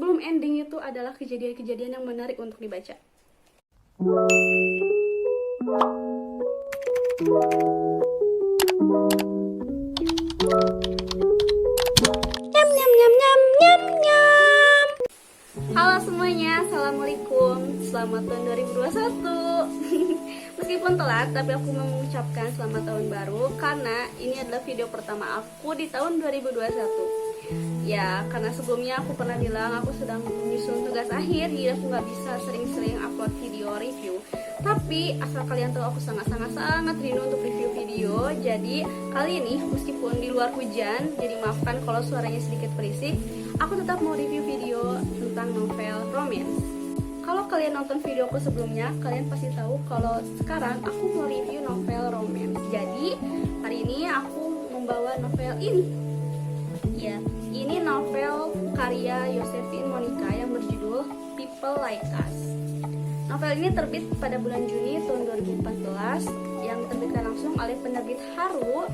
sebelum ending itu adalah kejadian-kejadian yang menarik untuk dibaca. Nyam nyam nyam nyam nyam nyam. Halo semuanya, assalamualaikum. Selamat tahun 2021. Meskipun telat, tapi aku mau mengucapkan selamat tahun baru karena ini adalah video pertama aku di tahun 2021. Ya, karena sebelumnya aku pernah bilang aku sedang menyusun tugas akhir, jadi aku nggak bisa sering-sering upload video review. Tapi asal kalian tahu, aku sangat rindu untuk review video. Jadi kali ini meskipun di luar hujan, jadi maafkan kalau suaranya sedikit berisik, aku tetap mau review video tentang novel romance. Kalau kalian nonton videoku sebelumnya, kalian pasti tahu kalau sekarang aku mau review novel romance. Jadi hari ini aku membawa novel ini. Ya, ini novel karya Josephine Monica yang berjudul People Like Us. Novel ini terbit pada bulan Juni tahun 2014 yang diterbitkan langsung oleh penerbit Haru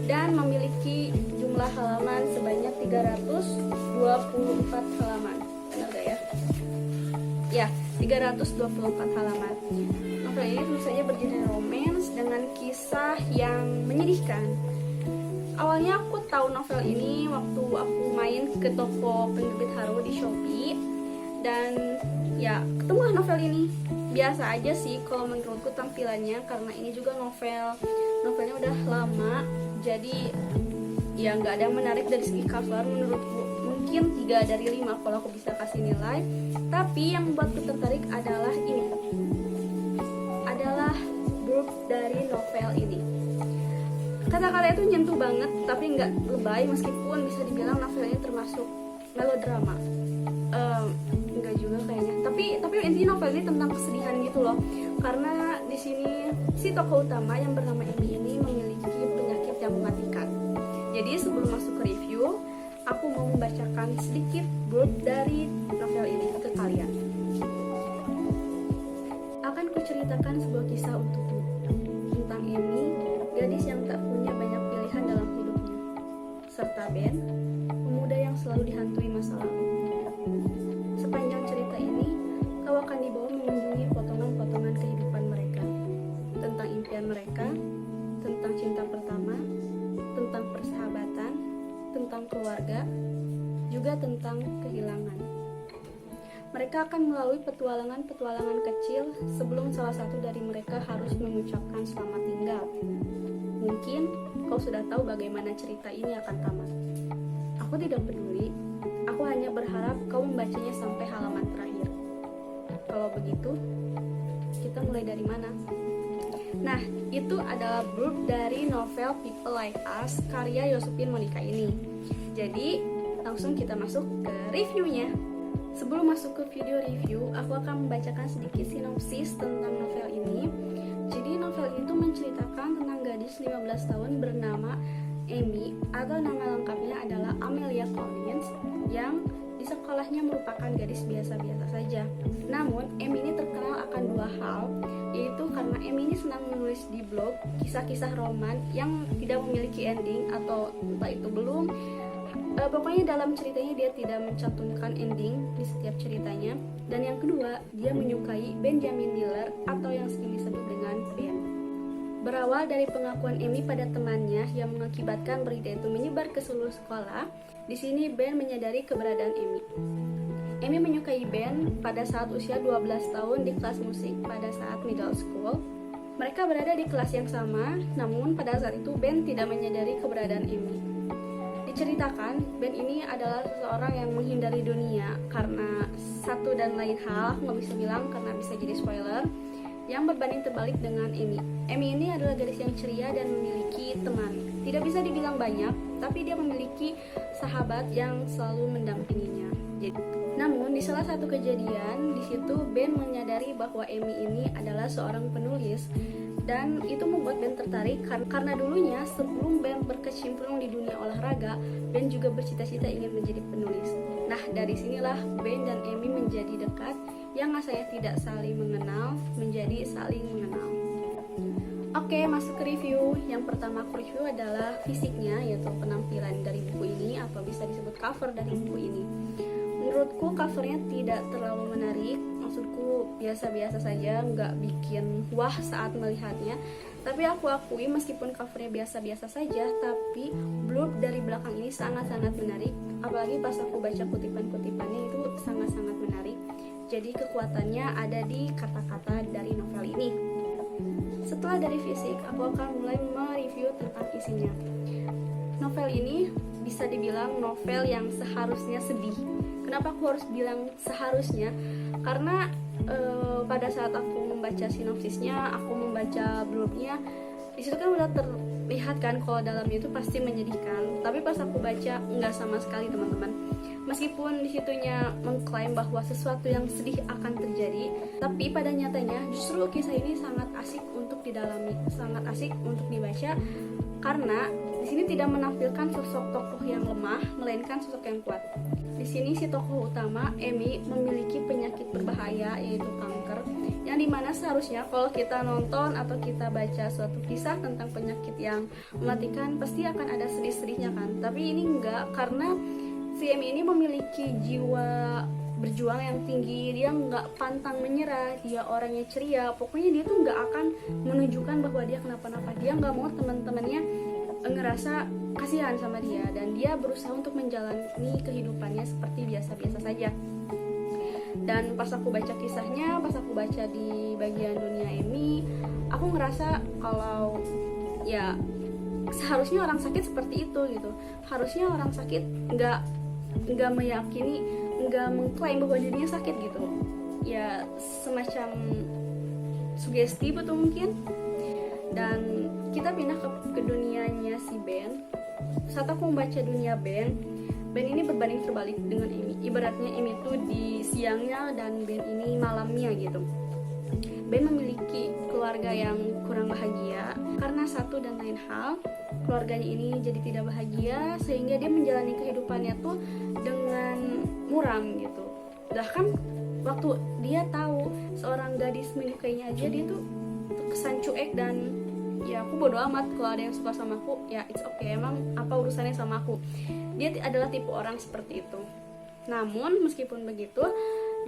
dan memiliki jumlah halaman sebanyak 324 halaman. Benar gak ya? Ya, 324 halaman. Novel ini tentu saja bergenre romance dengan kisah yang menyedihkan. Awalnya aku tahu novel ini waktu aku main ke toko penerbit Haru di Shopee dan ya ketemulah novel ini. Biasa aja sih kalau menurutku tampilannya, karena ini juga novelnya udah lama, jadi ya nggak ada yang menarik dari segi cover menurutku. Mungkin 3 dari 5 kalau aku bisa kasih nilai. Tapi yang membuatku tertarik adalah ini, adalah blurb dari novel ini. Kata-kata itu nyentuh banget, tapi nggak lebay, meskipun bisa dibilang novel ini termasuk melodrama. Enggak juga kayaknya. Tapi intinya novel ini tentang kesedihan gitu loh. Karena di sini si tokoh utama yang bernama Emi ini memiliki penyakit yang mematikan. Jadi sebelum masuk ke review, aku mau membacakan sedikit blurb dari novel ini ke kalian. Akan kuceritakan sebuah kisah untukmu tentang Emi, gadis yang tak punya banyak pilihan dalam hidupnya, serta Ben, pemuda yang selalu dihantui masa lalu. Sepanjang cerita ini, kau akan dibawa mengunjungi potongan-potongan kehidupan mereka, tentang impian mereka, tentang cinta pertama, tentang persahabatan, tentang keluarga, juga tentang kehilangan. Mereka akan melalui petualangan-petualangan kecil sebelum salah satu dari mereka harus mengucapkan selamat tinggal. Mungkin kau sudah tahu bagaimana cerita ini akan tamat. Aku tidak peduli, aku hanya berharap kau membacanya sampai halaman terakhir. Kalau begitu, kita mulai dari mana? Nah, itu adalah blurb dari novel People Like Us karya Josephine Monica ini. Jadi, langsung kita masuk ke reviewnya. Sebelum masuk ke video review, aku akan membacakan sedikit sinopsis tentang novel ini. Jadi novel itu menceritakan tentang gadis 15 tahun bernama Amy, atau nama lengkapnya adalah Amelia Collins, yang di sekolahnya merupakan gadis biasa-biasa saja. Namun, Amy ini terkenal akan 2 hal, yaitu karena Amy ini senang menulis di blog kisah-kisah roman yang tidak memiliki ending, atau entah itu belum. Pokoknya dalam ceritanya dia tidak mencantumkan ending di setiap ceritanya. Dan yang kedua, dia menyukai Benjamin Miller atau yang sering disebut dengan Ben. Berawal dari pengakuan Amy pada temannya yang mengakibatkan berita itu menyebar ke seluruh sekolah, di sini Ben menyadari keberadaan Amy. Amy menyukai Ben pada saat usia 12 tahun di kelas musik pada saat middle school. Mereka berada di kelas yang sama, namun pada saat itu Ben tidak menyadari keberadaan Amy. Diceritakan, Ben ini adalah seseorang yang menghindari dunia karena satu dan lain hal, aku nggak bisa bilang karena bisa jadi spoiler, yang berbanding terbalik dengan Amy. Amy ini adalah gadis yang ceria dan memiliki teman. Tidak bisa dibilang banyak, tapi dia memiliki sahabat yang selalu mendampinginya. Namun di salah satu kejadian, di situ Ben menyadari bahwa Amy ini adalah seorang penulis. Dan itu membuat Ben tertarik karena dulunya sebelum Ben berkecimpung di dunia olahraga, Ben juga bercita-cita ingin menjadi penulis. Nah, dari sinilah Ben dan Amy menjadi dekat, yang asalnya tidak saling mengenal menjadi saling mengenal. Oke, masuk ke review. Yang pertama aku review adalah fisiknya, yaitu penampilan dari buku ini atau bisa disebut cover dari buku ini. Menurutku covernya tidak terlalu menarik, maksudku biasa-biasa saja, nggak bikin wah saat melihatnya. Tapi aku akui meskipun covernya biasa-biasa saja, tapi blurb dari belakang ini sangat-sangat menarik. Apalagi pas aku baca kutipan-kutipannya itu sangat-sangat menarik. Jadi kekuatannya ada di kata-kata dari novel ini. Setelah dari fisik, aku akan mulai mereview tentang isinya. Novel ini bisa dibilang novel yang seharusnya sedih. Kenapa aku harus bilang seharusnya? Karena pada saat aku membaca sinopsisnya, aku membaca blurbnya, di situ kan udah terlihat kan kalau dalamnya itu pasti menyedihkan. Tapi pas aku baca nggak sama sekali teman-teman. Meskipun di situnya mengklaim bahwa sesuatu yang sedih akan terjadi, tapi pada nyatanya justru kisah ini sangat asik untuk didalami, sangat asik untuk dibaca karena di sini tidak menampilkan sosok tokoh yang lemah, melainkan sosok yang kuat. Di sini si tokoh utama, Emi, memiliki penyakit berbahaya yaitu kanker, yang dimana seharusnya kalau kita nonton atau kita baca suatu kisah tentang penyakit yang mematikan pasti akan ada sedih-sedihnya kan. Tapi ini enggak, karena si Emi ini memiliki jiwa berjuang yang tinggi, dia nggak pantang menyerah, dia orangnya ceria, pokoknya dia tuh nggak akan menunjukkan bahwa dia kenapa-napa, dia nggak mau teman-temannya ngerasa kasihan sama dia, dan dia berusaha untuk menjalani kehidupannya seperti biasa-biasa saja. Dan pas aku baca kisahnya, pas aku baca di bagian dunia Emi, aku ngerasa kalau ya seharusnya orang sakit seperti itu gitu. Harusnya orang sakit nggak meyakini, nggak mengklaim bahwa dirinya sakit gitu. Ya semacam sugesti betul mungkin. Dan kita pindah ke dunianya si Ben. Saat aku membaca dunia Ben ini berbanding terbalik dengan Emi. Ibaratnya Emi itu di siangnya dan Ben ini malamnya gitu. Ben memiliki keluarga yang kurang bahagia karena satu dan lain hal. Keluarganya ini jadi tidak bahagia sehingga dia menjalani kehidupannya tuh dengan muram gitu. Bahkan waktu dia tahu seorang gadis menyukainya aja, dia tuh kesan cuek dan ya aku bodo amat, kalau ada yang suka sama aku ya it's okay, emang apa urusannya sama aku. Dia adalah tipe orang seperti itu. Namun meskipun begitu,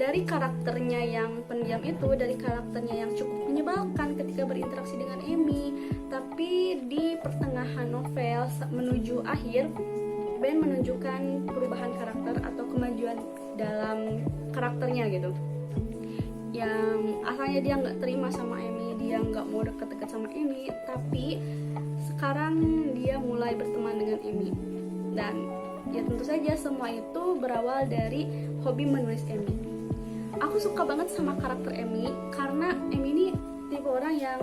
dari karakternya yang pendiam itu, dari karakternya yang cukup menyebalkan ketika berinteraksi dengan Emi, tapi di pertengahan novel menuju akhir, Ben menunjukkan perubahan karakter atau kemajuan dalam karakternya gitu. Yang asalnya dia nggak terima sama Emi, dia nggak mau deket-deket sama Emi, tapi sekarang dia mulai berteman dengan Emi. Dan ya tentu saja semua itu berawal dari hobi menulis Emi. Aku suka banget sama karakter Emi karena Emi ini tipe orang yang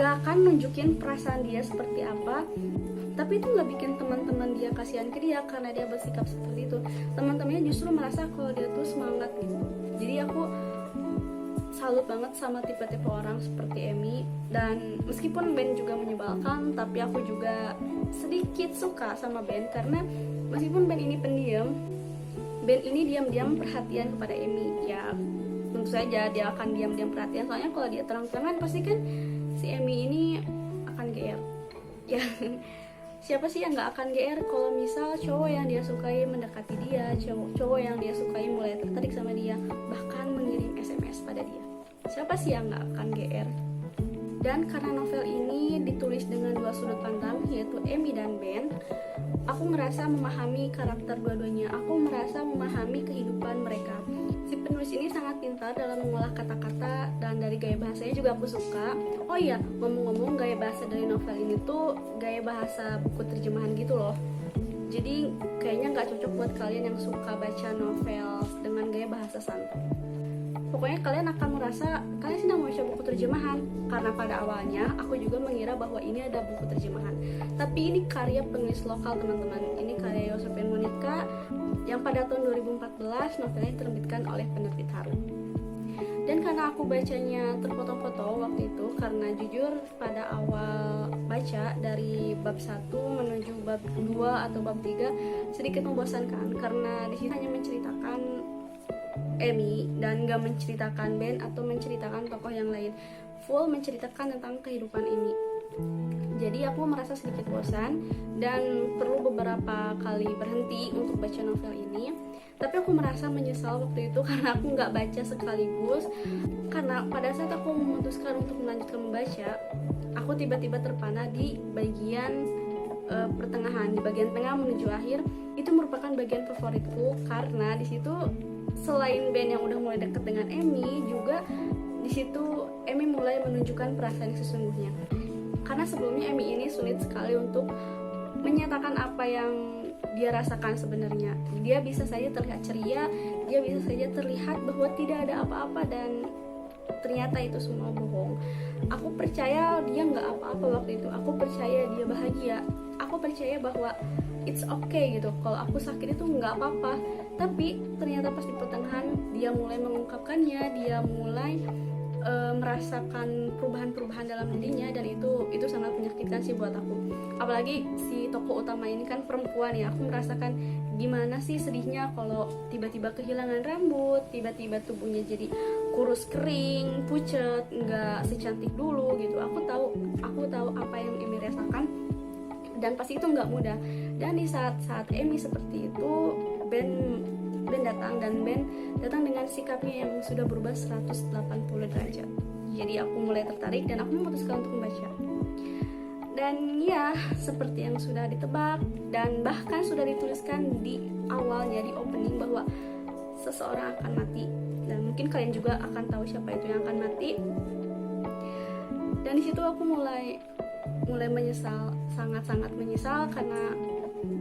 gak akan nunjukin perasaan dia seperti apa, tapi itu gak bikin teman-teman dia kasihan ke dia karena dia bersikap seperti itu. Teman-temannya justru merasa kalau dia tuh semangat gitu. Jadi aku salut banget sama tipe-tipe orang seperti Emi. Dan meskipun Ben juga menyebalkan, tapi aku juga sedikit suka sama Ben karena meskipun Ben ini pendiam, Ben ini diam-diam perhatian kepada Emi. Ya tentu saja dia akan diam-diam perhatian, soalnya kalau dia terang-terangan pasti kan si Emi ini akan GR. Ya siapa sih yang nggak akan GR kalau misal cowok yang dia sukai mendekati dia, cowok yang dia sukai mulai tertarik sama dia, bahkan mengirim SMS pada dia. Siapa sih yang nggak akan GR? Dan karena novel ini ditulis dengan dua sudut pandang, yaitu Emi dan Ben, aku merasa memahami karakter dua-duanya. Aku merasa memahami kehidupan mereka. Si penulis ini sangat pintar dalam mengolah kata-kata, dan dari gaya bahasanya juga aku suka. Oh iya, ngomong-ngomong, gaya bahasa dari novel ini tuh gaya bahasa buku terjemahan gitu loh. Jadi kayaknya nggak cocok buat kalian yang suka baca novel dengan gaya bahasa santai. Pokoknya kalian akan merasa kalian sedang membaca buku terjemahan, karena pada awalnya aku juga mengira bahwa ini ada buku terjemahan. Tapi ini karya penulis lokal teman-teman. Ini karya Yosephine Monica yang pada tahun 2014 novelnya diterbitkan oleh penerbit Haru. Dan karena aku bacanya terpotong-potong waktu itu, karena jujur pada awal baca dari bab 1 menuju bab 2 atau bab 3 sedikit membosankan, karena di sini hanya menceritakan Emi dan gak menceritakan Ben atau menceritakan tokoh yang lain, full menceritakan tentang kehidupan Emi. Jadi aku merasa sedikit bosan dan perlu beberapa kali berhenti untuk baca novel ini. Tapi aku merasa menyesal waktu itu karena aku nggak baca sekaligus. Karena pada saat aku memutuskan untuk melanjutkan membaca, aku tiba-tiba terpana di bagian pertengahan, di bagian tengah menuju akhir. Itu merupakan bagian favoritku karena di situ selain Ben yang udah mulai deket dengan Emi, juga di situ Emi mulai menunjukkan perasaan yang sesungguhnya. Karena sebelumnya Emi ini sulit sekali untuk menyatakan apa yang dia rasakan sebenarnya. Dia bisa saja terlihat ceria, dia bisa saja terlihat bahwa tidak ada apa-apa, dan ternyata itu semua bohong. Aku percaya dia nggak apa-apa waktu itu. Aku percaya dia bahagia. Aku percaya bahwa it's okay gitu. Kalau aku sakit itu nggak apa-apa. Tapi ternyata pas di pertengahan dia mulai mengungkapkannya, dia mulai merasakan perubahan-perubahan dalam dirinya, dan itu sangat menyakitkan sih buat aku. Apalagi si tokoh utama ini kan perempuan ya. Aku merasakan gimana sih sedihnya kalau tiba-tiba kehilangan rambut, tiba-tiba tubuhnya jadi kurus kering, pucet, nggak secantik dulu gitu. Aku tahu apa yang Emi rasakan, dan pasti itu nggak mudah. Dan di saat Emi seperti itu, Ben datang, dan Ben datang dengan sikapnya yang sudah berubah 180 derajat. Jadi aku mulai tertarik dan aku memutuskan untuk membaca. Dan ya, seperti yang sudah ditebak dan bahkan sudah dituliskan di awalnya, di opening, bahwa seseorang akan mati. Dan mungkin kalian juga akan tahu siapa itu yang akan mati. Dan di situ aku mulai menyesal, sangat-sangat menyesal, karena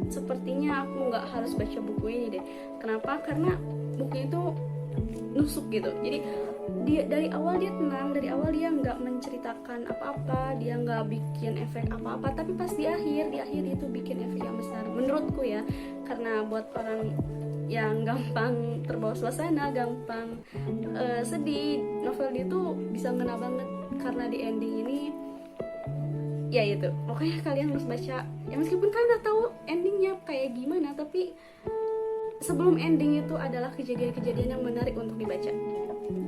sepertinya aku nggak harus baca buku ini deh. Kenapa? Karena buku itu nusuk gitu. Jadi dari awal dia tenang, dari awal dia nggak menceritakan apa-apa, dia nggak bikin efek apa-apa, tapi pas di akhir itu bikin efek yang besar menurutku ya. Karena buat orang yang gampang terbawa suasana, gampang sedih, novel dia tuh bisa ngena banget. Karena di ending ini ya itu, pokoknya kalian harus baca ya, meskipun kalian udah tahu endingnya kayak gimana, tapi sebelum ending itu adalah kejadian-kejadian yang menarik untuk dibaca.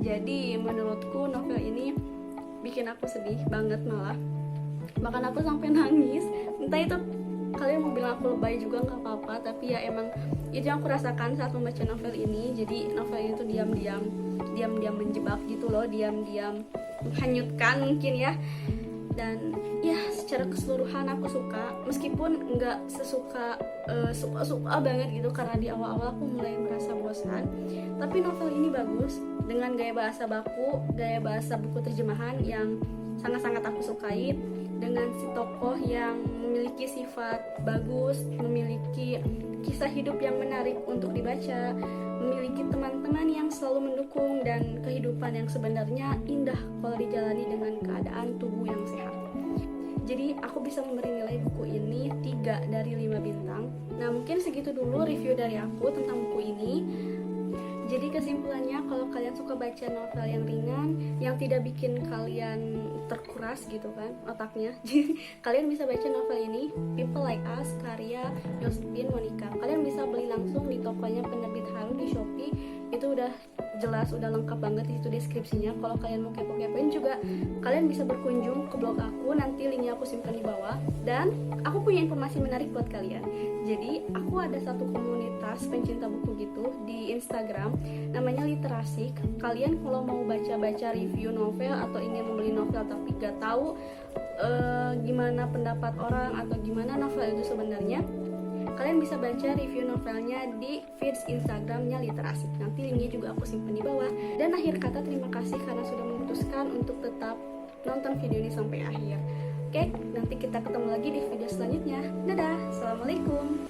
Jadi menurutku novel ini bikin aku sedih banget, malah bahkan aku sampai nangis. Entah itu kalian mau bilang aku lebay juga nggak apa-apa, tapi ya emang itu yang aku rasakan saat membaca novel ini. Jadi novel itu diam-diam menjebak gitu loh, diam-diam menghanyutkan mungkin ya. Dan ya secara keseluruhan aku suka, meskipun nggak suka banget gitu, karena di awal-awal aku mulai merasa bosan. Tapi novel ini bagus dengan gaya bahasa baku, gaya bahasa buku terjemahan yang sangat-sangat aku sukai, dengan si tokoh yang memiliki sifat bagus, memiliki kisah hidup yang menarik untuk dibaca, memiliki teman-teman yang selalu mendukung, dan kehidupan yang sebenarnya indah kalau dijalani dengan keadaan tubuh yang sehat. Jadi aku bisa memberi nilai buku ini 3 dari 5 bintang. Nah mungkin segitu dulu review dari aku tentang buku ini. Jadi kesimpulannya, kalau kalian suka baca novel yang ringan, yang tidak bikin kalian terkuras gitu kan otaknya, kalian bisa baca novel ini, People Like Us, karya Yosephine Monica. Kalian bisa beli langsung di tokonya Penerbit Haru di Shopee. Itu udah jelas, udah lengkap banget di situ deskripsinya. Kalau kalian mau kepo-kepoin juga, kalian bisa berkunjung ke blog aku, nanti linknya aku simpan di bawah. Dan aku punya informasi menarik buat kalian. Jadi aku ada satu komunitas pencinta buku gitu di Instagram, namanya Literasik. Kalian kalau mau baca-baca review novel atau ingin membeli novel tapi gak tahu gimana pendapat orang atau gimana novel itu sebenarnya, kalian bisa baca review novelnya di feeds Instagramnya Literasik. Nanti linknya juga aku simpan di bawah. Dan akhir kata, terima kasih karena sudah memutuskan untuk tetap nonton video ini sampai akhir. Oke, nanti kita ketemu lagi di video selanjutnya. Dadah, assalamualaikum.